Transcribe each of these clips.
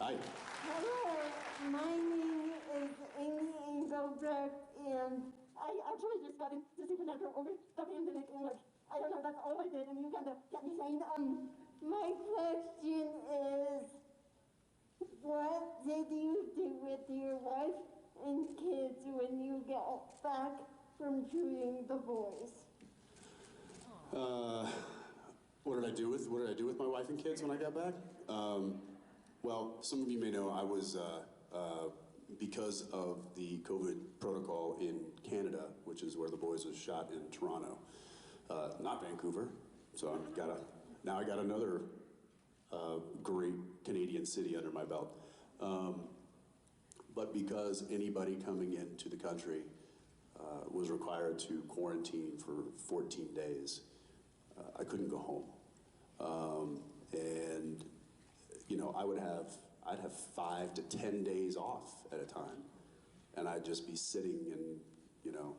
Hi. Hello, my name is Amy Engelbrecht, and I actually just got into Supernatural over the pandemic, and like, I don't know, that's all I did, and you kind of kept me sane. My question is, what did you do with your wife and kids when you got back from shooting the boys? What did I do with my wife and kids when I got back? Well, some of you may know I was, because of the COVID protocol in Canada, which is where the boys was shot in Toronto, not Vancouver. So now I got another great Canadian city under my belt. But because anybody coming into the country was required to quarantine for 14 days, I couldn't go home. And you know, I'd have 5 to 10 days off at a time, and I'd just be sitting in, you know,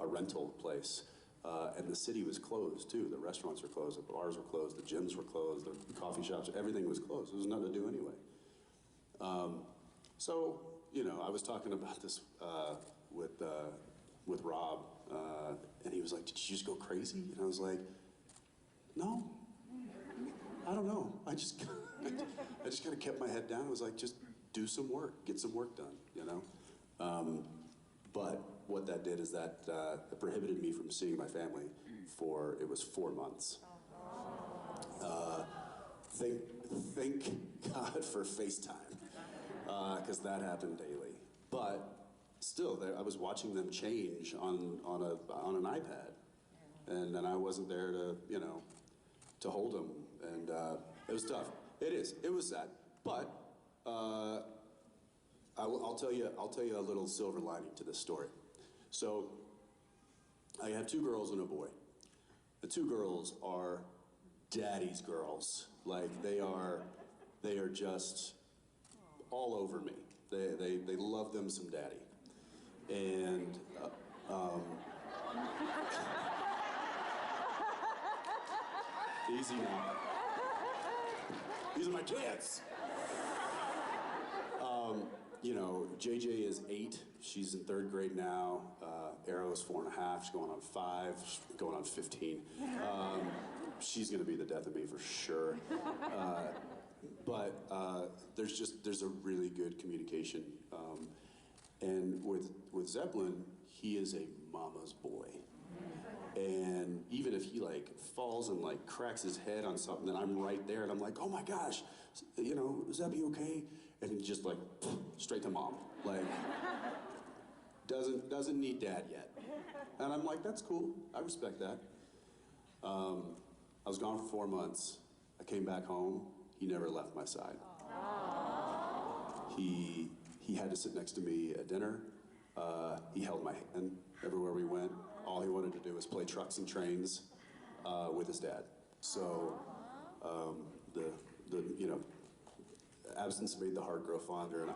a rental place, and the city was closed too. The restaurants were closed, the bars were closed, the gyms were closed, the coffee shops, everything was closed. There was nothing to do anyway. So, you know, I was talking about this with Rob, and he was like, "Did you just go crazy?" And I was like, "No, I don't know. I just kind of kept my head down. I was like, just do some work, get some work done, you know." But what that did is that it prohibited me from seeing my family for, it was 4 months. Thank God for FaceTime, because that happened daily. But still, I was watching them change on an iPad, and then I wasn't there to, you know, to hold them. And it was tough. It was sad. But I'll tell you a little silver lining to this story. So I have 2 girls and a boy. The 2 girls are daddy's girls. Like they are just all over me. They love them some daddy. And easy now. These are my kids. You know, JJ is 8. She's in 3rd grade now. Arrow's 4.5. She's going on 5. She's going on 15. She's going to be the death of me for sure. But there's a really good communication. And with Zeppelin, he is a mama's boy. And even if he like falls and like cracks his head on something, then I'm right there and I'm like, "Oh my gosh, you know, is Zeppy okay?" And he just like straight to mom, like doesn't need dad yet. And I'm like, that's cool, I respect that. I was gone for 4 months. I came back home. He never left my side. He had to sit next to me at dinner. He held my hand everywhere we went. All he wanted to do was play trucks and trains with his dad. So the you know, absence made the heart grow fonder, and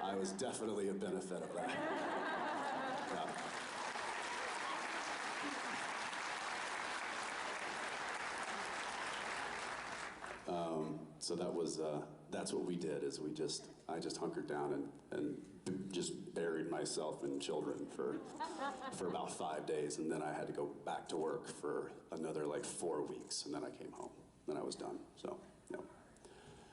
I was definitely a benefit of that. Yeah. So that was that's what we did. Is I just hunkered down and just buried myself in children for about 5 days, and then I had to go back to work for another like 4 weeks, and then I came home. Then I was done. So, yeah.